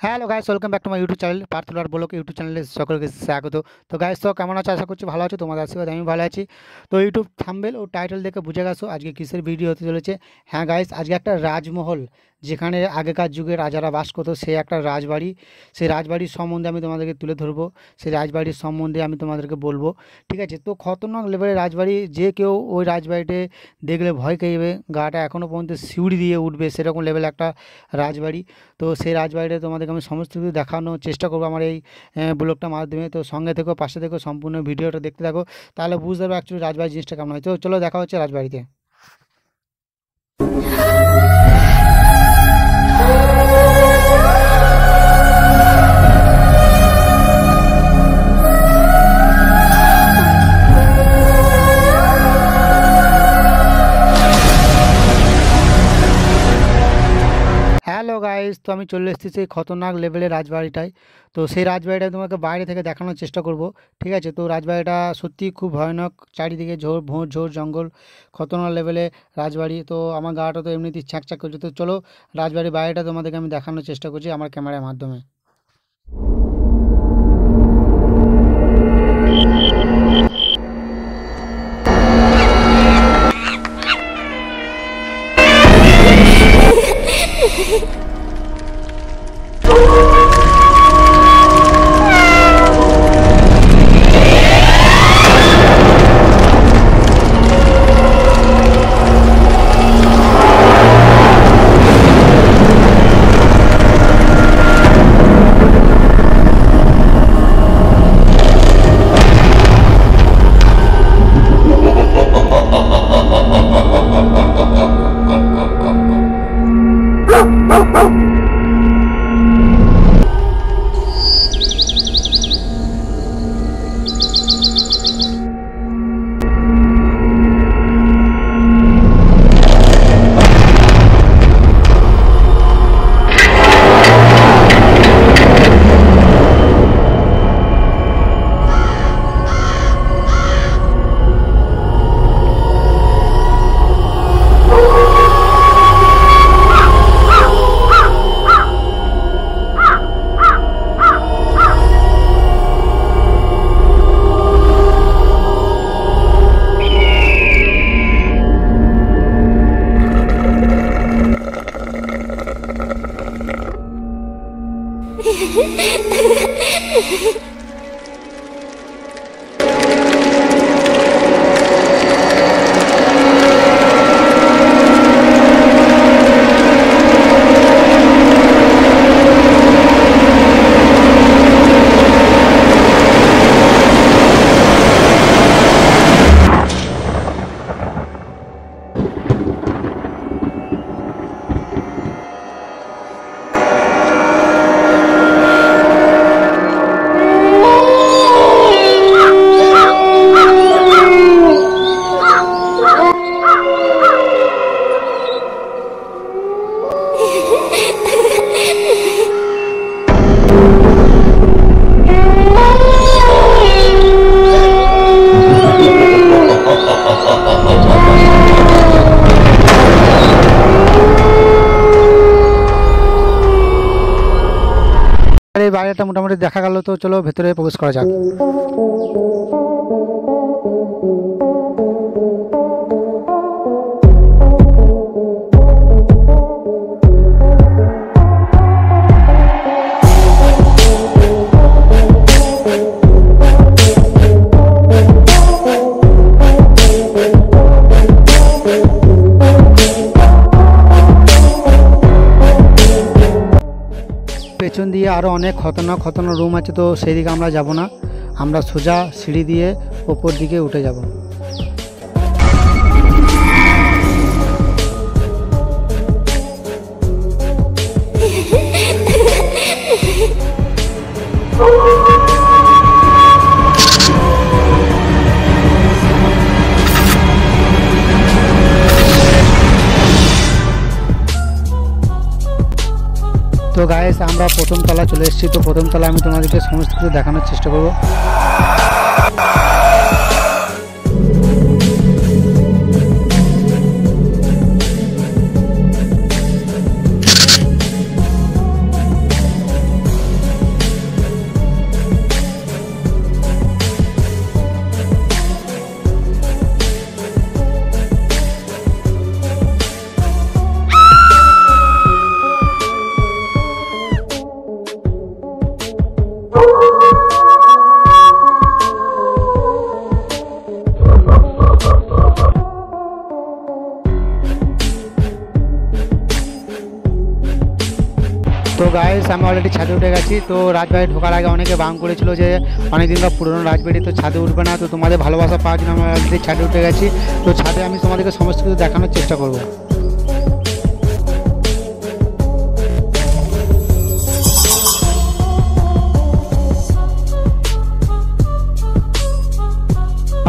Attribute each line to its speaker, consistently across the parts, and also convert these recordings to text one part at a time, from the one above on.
Speaker 1: Hello guys, welcome back to my YouTube channel পার্থলার blog YouTube চ্যানেলে সকলকে স্বাগত। তো গাইস, তো কেমন আছো? আশা করছি ভালো আছো। তোমাদের আশীর্বাদ আমি ভালো আছি। তো ইউটিউব থাম্বনেল ও টাইটেল দেখে বুঝে গেছো আজকে কিসের ভিডিও হতে চলেছে। হ্যাঁ গাইস, আজকে একটা রাজমহল, যেখানে আগেকার যুগে রাজারা বাস করতো, সেই একটা রাজবাড়ি, সেই রাজবাড়ির সম্বন্ধে আমি তোমাদেরকে তুলে ধরবো। সেই রাজবাড়ির সম্বন্ধে আমি তোমাদেরকে বলবো, ঠিক আছে? তো খতরনাক লেভেলের রাজবাড়ি, যে কেউ ওই রাজবাড়িতে দেখলে ভয় পেয়ে যাবে, গাটা এখনও পর্যন্ত শিউড়ি দিয়ে উঠবে, সেরকম লেভেল একটা রাজবাড়ি। তো সেই রাজবাড়িটা তোমাদেরকে আমি সমস্ত কিছু দেখানোর চেষ্টা করবো আমার এই ব্লগটার মাধ্যমে। তো সঙ্গে থেকো, পাশে থেকো, সম্পূর্ণ ভিডিওটা দেখতে থাকো, তাহলে বুঝতে পারবো অ্যাকচুয়ালি রাজবাড়ি জিনিসটা কেমন হয়। তো চলো দেখা হচ্ছে রাজবাড়িতে। হ্যালো গাইস, তো আমি চলে এসেছি সেই খতরনাক লেভেলের রাজবাড়িটায়। তো সেই রাজবাড়িটা তোমাকে বাইরে থেকে দেখানোর চেষ্টা করব, ঠিক আছে? তো রাজবাড়িটা সত্যি খুব ভয়ানক, চারিদিকে ভোর ঝোড় জঙ্গল, খতরনাক লেভেলের রাজবাড়ি। তো আমার গাটা তো এমনিতেই ছ্যাঁক ছ্যাঁক করছে। তো চলো রাজবাড়ির বাইরেটা তোমাদেরকে আমি দেখানোর চেষ্টা করছি আমার ক্যামেরার মাধ্যমে। আর এই বাইরেটা মোটামুটি দেখা গেল। তো চলো ভেতরে প্রবেশ করা যাক। পেছন দিয়ে আরও অনেক খতরনাক খতরনাক রুম আছে, তো সেই দিকে আমরা যাব না, আমরা সোজা সিঁড়ি দিয়ে ওপর দিকে উঠে যাব। তো গাইস, আমরা প্রথম তলা চলে এসেছি। তো প্রথম তলা আমি তোমাদেরকে সমস্ত কিছু দেখানোর চেষ্টা করব। তো গাইস আমি অলরেডি ছাদে উঠে গেছি। তো রাজবাড়ি ঢোকার আগে অনেকে বাং করেছিল যে অনেকদিনকার পুরনো রাজবাড়ি, তো ছাদে উঠবে না। তো তোমাদের ভালোবাসা পাওয়ার জন্য আমি অলরেডি ছাদে উঠে গেছি। তো ছাদে আমি তোমাদেরকে সমস্ত কিছু দেখানোর চেষ্টা করবো।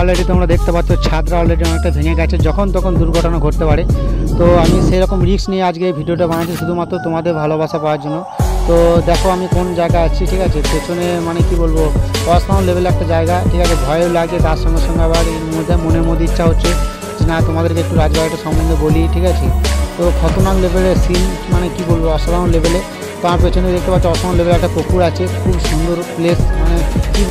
Speaker 1: অলরেডি তোমরা দেখতে পাচ্ছ ছাদটা অলরেডি অনেকটা ভেঙে গেছে, যখন তখন দুর্ঘটনা ঘটতে পারে। তো আমি সেই রকম রিস্ক নিয়ে আজকে এই ভিডিওটা বানাচ্ছি শুধুমাত্র তোমাদের ভালোবাসা পাওয়ার জন্য। তো দেখো আমি কোন জায়গায় আছি, ঠিক আছে। পেছনে মানে কি বলবো, অসাধারণ লেভেলের একটা জায়গা, ঠিক আছে। ভয়ও লাগে, তার সঙ্গে সঙ্গে আবার এর মধ্যে মনের মধ্যে ইচ্ছা হচ্ছে যে না তোমাদেরকে একটু রাজবাড়িটা সম্বন্ধে বলি, ঠিক আছে। তো খতরনাক লেভেলের সিন, মানে কি বলবো, অসাধারণ লেভেলে। তো আমার পেছনে দেখতে পাচ্ছ অসাধারণ লেভেলের একটা পুকুর আছে, খুব সুন্দর প্লেস, মানে কি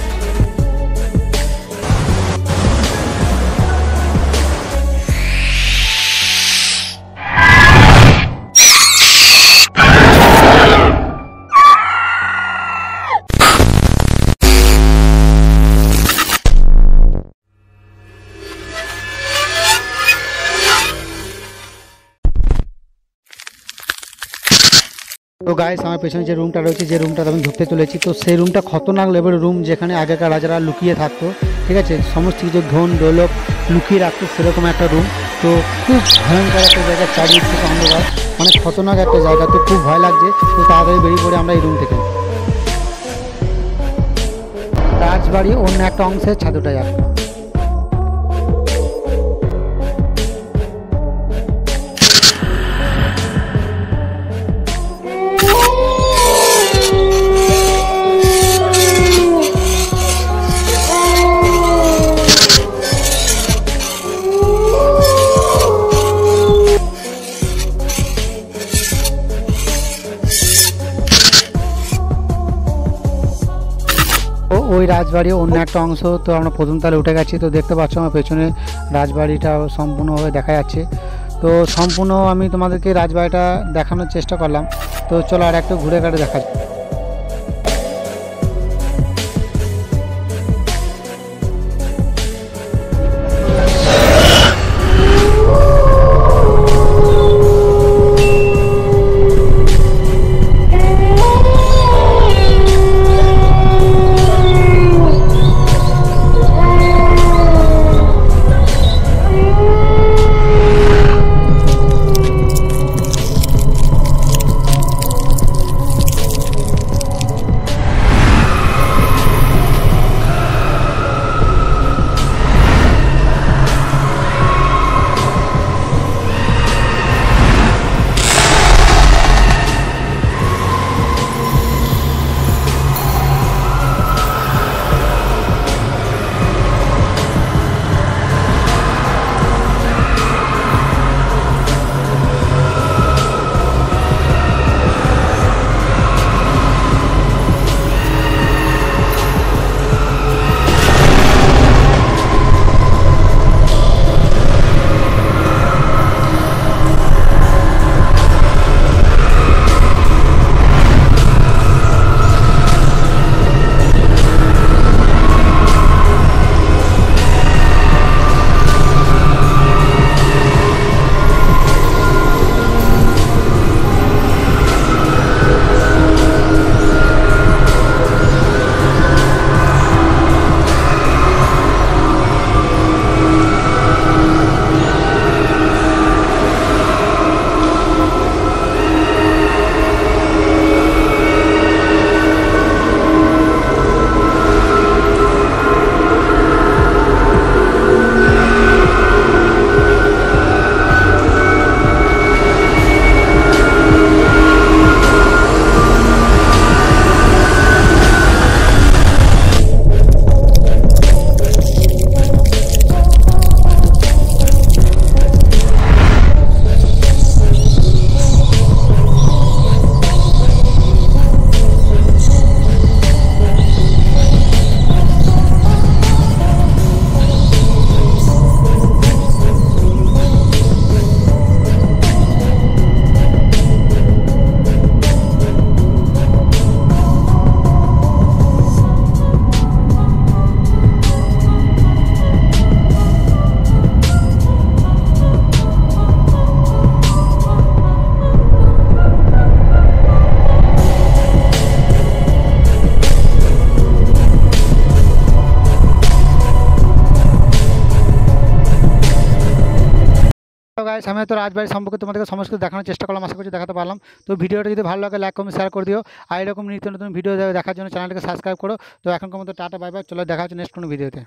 Speaker 1: তো গাইস আমার পেছনে যে রুমটা রয়েছে, যে রুমটা আমি ঢুকতে চলেছি, তো সেই রুমটা খতরনাক লেভেলের রুম, যেখানে আগেকার রাজারা লুকিয়ে থাকতো, ঠিক আছে। সমস্ত কিছু ধন দৌলত লুকিয়ে রাখতো, সেরকম একটা রুম। তো খুব ভয়ঙ্কর একটা জায়গা, চারিদিক থেকে অন্ধকার, মানে খতরনাক একটা জায়গা। তো খুব ভয় লাগছে। তো তাড়াতাড়ি বেরিয়ে পড়ে আমরা এই রুম থেকে। রাজবাড়ি অন্য একটা অংশের ছাদটা যাক। ওই রাজবাড়ির অন্য একটা অংশ। তো আমরা প্রথম তলায় উঠে গেছি। তো দেখতে পাচ্ছ আমার পেছনে রাজবাড়িটা সম্পূর্ণভাবে দেখা যাচ্ছে। তো সম্পূর্ণ আমি তোমাদেরকে রাজবাড়িটা দেখানোর চেষ্টা করলাম। তো চলো আর একটু ঘুরে ঘাটে দেখা যাক। তো গাইস আমি তো রাজবাড়ি সম্পর্কে তোমাদেরকে সমস্ত কিছু দেখানোর চেষ্টা করলাম, আশা করছি দেখাতে পারলাম। তো ভিডিওটা যদি ভালো লাগে লাইক কমেন্ট শেয়ার করে দিও, আর এরকম নিত্য নতুন ভিডিও দেখার জন্য চ্যানেলটাকে সাবস্ক্রাইব করো। তো এখনকার মতো টাটা বাই বাই, চলো দেখা হচ্ছে নেক্সট কোনো ভিডিওতে।